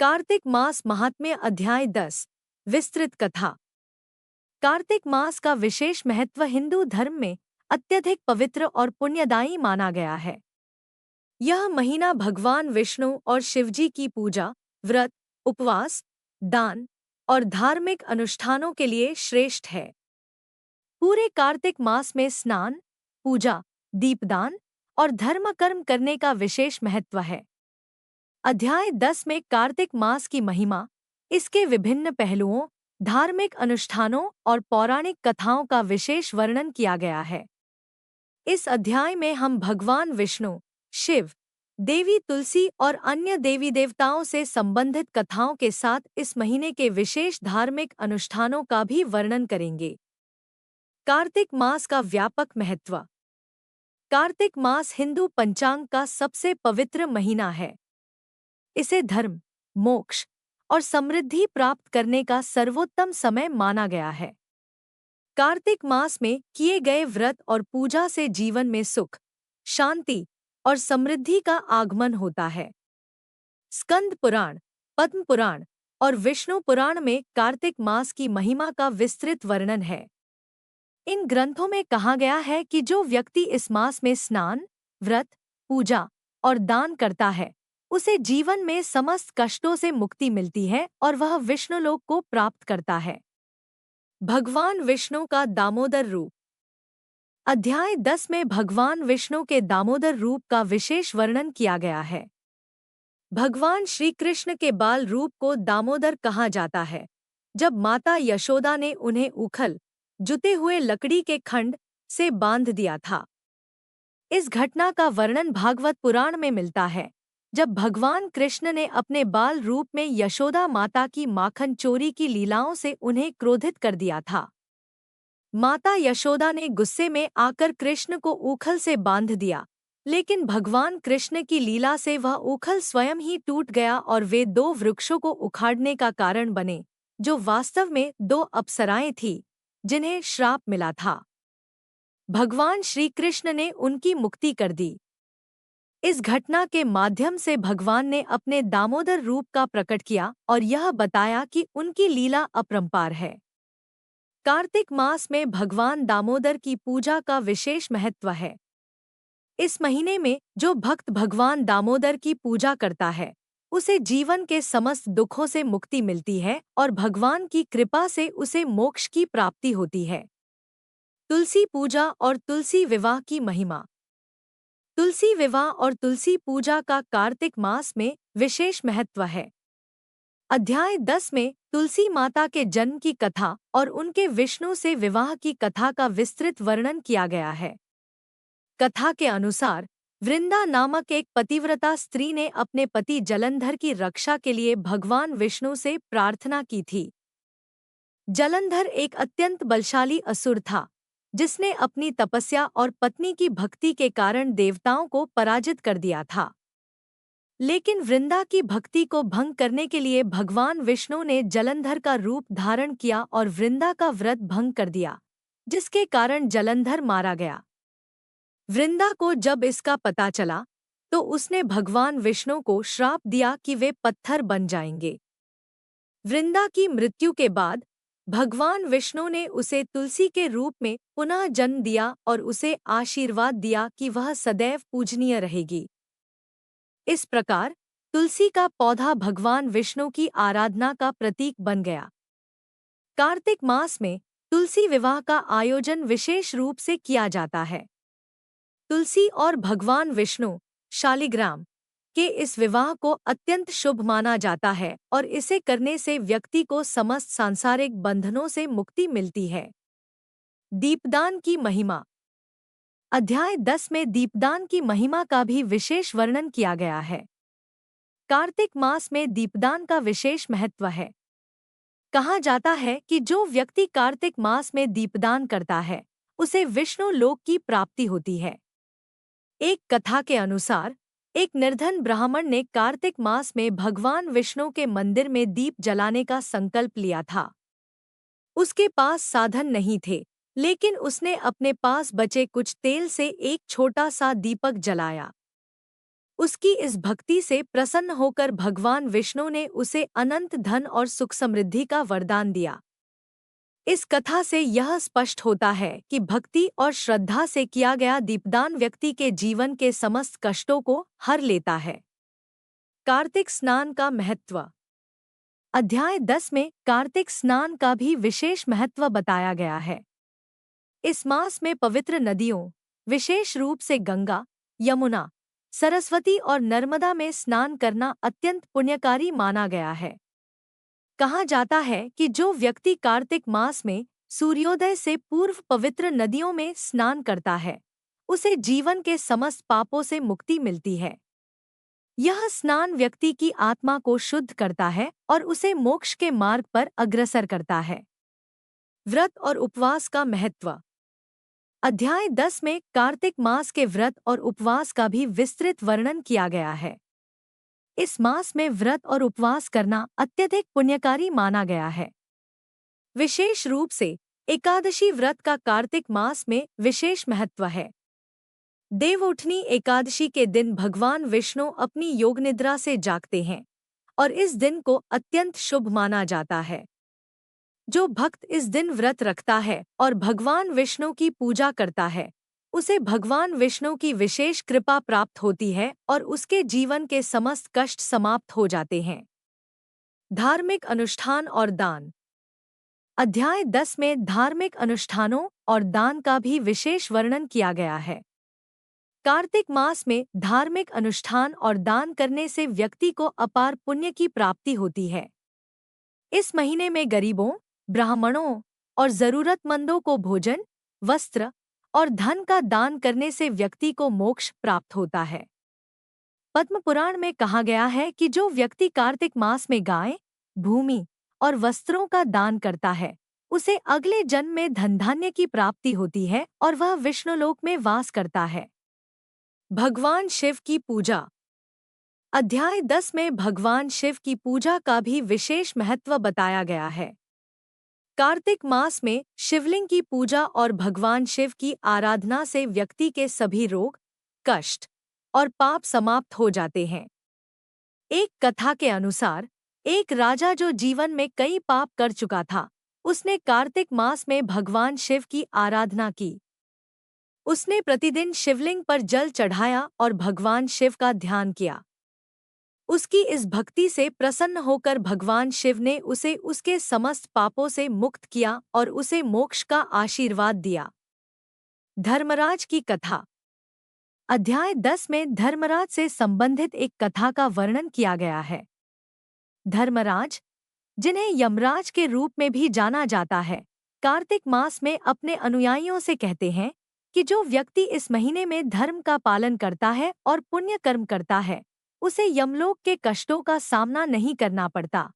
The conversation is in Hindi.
कार्तिक मास महात्म्य अध्याय 10 विस्तृत कथा। कार्तिक मास का विशेष महत्व हिंदू धर्म में अत्यधिक पवित्र और पुण्यदायी माना गया है। यह महीना भगवान विष्णु और शिवजी की पूजा, व्रत, उपवास, दान और धार्मिक अनुष्ठानों के लिए श्रेष्ठ है। पूरे कार्तिक मास में स्नान, पूजा, दीपदान और धर्म कर्म करने का विशेष महत्व है। अध्याय 10 में कार्तिक मास की महिमा, इसके विभिन्न पहलुओं, धार्मिक अनुष्ठानों और पौराणिक कथाओं का विशेष वर्णन किया गया है। इस अध्याय में हम भगवान विष्णु, शिव, देवी तुलसी और अन्य देवी देवताओं से संबंधित कथाओं के साथ इस महीने के विशेष धार्मिक अनुष्ठानों का भी वर्णन करेंगे। कार्तिक मास का व्यापक महत्व। कार्तिक मास हिंदू पंचांग का सबसे पवित्र महीना है। इसे धर्म, मोक्ष और समृद्धि प्राप्त करने का सर्वोत्तम समय माना गया है। कार्तिक मास में किए गए व्रत और पूजा से जीवन में सुख, शांति और समृद्धि का आगमन होता है। स्कंद पुराण, पद्म पुराण और विष्णु पुराण में कार्तिक मास की महिमा का विस्तृत वर्णन है। इन ग्रंथों में कहा गया है कि जो व्यक्ति इस मास में स्नान, व्रत, पूजा और दान करता है, उसे जीवन में समस्त कष्टों से मुक्ति मिलती है और वह विष्णुलोक को प्राप्त करता है। भगवान विष्णु का दामोदर रूप। अध्याय 10 में भगवान विष्णु के दामोदर रूप का विशेष वर्णन किया गया है। भगवान श्री कृष्ण के बाल रूप को दामोदर कहा जाता है। जब माता यशोदा ने उन्हें उखल जुते हुए लकड़ी के खंड से बांध दिया था। इस घटना का वर्णन भागवत पुराण में मिलता है, जब भगवान कृष्ण ने अपने बाल रूप में यशोदा माता की माखन चोरी की लीलाओं से उन्हें क्रोधित कर दिया था। माता यशोदा ने गुस्से में आकर कृष्ण को ऊखल से बांध दिया, लेकिन भगवान कृष्ण की लीला से वह ऊखल स्वयं ही टूट गया और वे दो वृक्षों को उखाड़ने का कारण बने, जो वास्तव में दो अप्सराएं थीं, जिन्हें श्राप मिला था। भगवान श्री कृष्ण ने उनकी मुक्ति कर दी। इस घटना के माध्यम से भगवान ने अपने दामोदर रूप का प्रकट किया और यह बताया कि उनकी लीला अपरंपार है। कार्तिक मास में भगवान दामोदर की पूजा का विशेष महत्व है। इस महीने में जो भक्त भगवान दामोदर की पूजा करता है, उसे जीवन के समस्त दुखों से मुक्ति मिलती है और भगवान की कृपा से उसे मोक्ष की प्राप्ति होती है। तुलसी पूजा और तुलसी विवाह की महिमा। तुलसी विवाह और तुलसी पूजा का कार्तिक मास में विशेष महत्व है। अध्याय 10 में तुलसी माता के जन्म की कथा और उनके विष्णु से विवाह की कथा का विस्तृत वर्णन किया गया है। कथा के अनुसार वृंदा नामक एक पतिव्रता स्त्री ने अपने पति जलंधर की रक्षा के लिए भगवान विष्णु से प्रार्थना की थी। जलंधर एक अत्यंत बलशाली असुर था, जिसने अपनी तपस्या और पत्नी की भक्ति के कारण देवताओं को पराजित कर दिया था। लेकिन वृंदा की भक्ति को भंग करने के लिए भगवान विष्णु ने जलंधर का रूप धारण किया और वृंदा का व्रत भंग कर दिया, जिसके कारण जलंधर मारा गया। वृंदा को जब इसका पता चला, तो उसने भगवान विष्णु को श्राप दिया कि वे पत्थर बन जाएंगे। वृंदा की मृत्यु के बाद भगवान विष्णु ने उसे तुलसी के रूप में पुनः जन्म दिया और उसे आशीर्वाद दिया कि वह सदैव पूजनीय रहेगी। इस प्रकार तुलसी का पौधा भगवान विष्णु की आराधना का प्रतीक बन गया। कार्तिक मास में तुलसी विवाह का आयोजन विशेष रूप से किया जाता है। तुलसी और भगवान विष्णु, शालिग्राम के इस विवाह को अत्यंत शुभ माना जाता है और इसे करने से व्यक्ति को समस्त सांसारिक बंधनों से मुक्ति मिलती है। दीपदान की महिमा। अध्याय 10 में दीपदान की महिमा का भी विशेष वर्णन किया गया है। कार्तिक मास में दीपदान का विशेष महत्व है। कहा जाता है कि जो व्यक्ति कार्तिक मास में दीपदान करता है, उसे विष्णु लोक की प्राप्ति होती है। एक कथा के अनुसार एक निर्धन ब्राह्मण ने कार्तिक मास में भगवान विष्णु के मंदिर में दीप जलाने का संकल्प लिया था। उसके पास साधन नहीं थे, लेकिन उसने अपने पास बचे कुछ तेल से एक छोटा सा दीपक जलाया। उसकी इस भक्ति से प्रसन्न होकर भगवान विष्णु ने उसे अनंत धन और सुख समृद्धि का वरदान दिया। इस कथा से यह स्पष्ट होता है कि भक्ति और श्रद्धा से किया गया दीपदान व्यक्ति के जीवन के समस्त कष्टों को हर लेता है। कार्तिक स्नान का महत्व। अध्याय 10 में कार्तिक स्नान का भी विशेष महत्व बताया गया है। इस मास में पवित्र नदियों, विशेष रूप से गंगा, यमुना, सरस्वती और नर्मदा में स्नान करना अत्यंत पुण्यकारी माना गया है। कहा जाता है कि जो व्यक्ति कार्तिक मास में सूर्योदय से पूर्व पवित्र नदियों में स्नान करता है, उसे जीवन के समस्त पापों से मुक्ति मिलती है। यह स्नान व्यक्ति की आत्मा को शुद्ध करता है और उसे मोक्ष के मार्ग पर अग्रसर करता है। व्रत और उपवास का महत्व। अध्याय 10 में कार्तिक मास के व्रत और उपवास का भी विस्तृत वर्णन किया गया है। इस मास में व्रत और उपवास करना अत्यधिक पुण्यकारी माना गया है। विशेष रूप से एकादशी व्रत का कार्तिक मास में विशेष महत्व है। देवउठनी एकादशी के दिन भगवान विष्णु अपनी योगनिद्रा से जागते हैं और इस दिन को अत्यंत शुभ माना जाता है। जो भक्त इस दिन व्रत रखता है और भगवान विष्णु की पूजा करता है, उसे भगवान विष्णु की विशेष कृपा प्राप्त होती है और उसके जीवन के समस्त कष्ट समाप्त हो जाते हैं। धार्मिक अनुष्ठान और दान। अध्याय 10 में धार्मिक अनुष्ठानों और दान का भी विशेष वर्णन किया गया है। कार्तिक मास में धार्मिक अनुष्ठान और दान करने से व्यक्ति को अपार पुण्य की प्राप्ति होती है। इस महीने में गरीबों, ब्राह्मणों और जरूरतमंदों को भोजन, वस्त्र और धन का दान करने से व्यक्ति को मोक्ष प्राप्त होता है। पद्म पुराण में कहा गया है कि जो व्यक्ति कार्तिक मास में गाय, भूमि और वस्त्रों का दान करता है, उसे अगले जन्म में धन धान्य की प्राप्ति होती है और वह विष्णुलोक में वास करता है। भगवान शिव की पूजा। अध्याय 10 में भगवान शिव की पूजा का भी विशेष महत्व बताया गया है। कार्तिक मास में शिवलिंग की पूजा और भगवान शिव की आराधना से व्यक्ति के सभी रोग, कष्ट और पाप समाप्त हो जाते हैं। एक कथा के अनुसार एक राजा जो जीवन में कई पाप कर चुका था, उसने कार्तिक मास में भगवान शिव की आराधना की। उसने प्रतिदिन शिवलिंग पर जल चढ़ाया और भगवान शिव का ध्यान किया। उसकी इस भक्ति से प्रसन्न होकर भगवान शिव ने उसे उसके समस्त पापों से मुक्त किया और उसे मोक्ष का आशीर्वाद दिया। धर्मराज की कथा। अध्याय 10 में धर्मराज से संबंधित एक कथा का वर्णन किया गया है। धर्मराज, जिन्हें यमराज के रूप में भी जाना जाता है, कार्तिक मास में अपने अनुयायियों से कहते हैं कि जो व्यक्ति इस महीने में धर्म का पालन करता है और पुण्य कर्म करता है, उसे यमलोक के कष्टों का सामना नहीं करना पड़ता।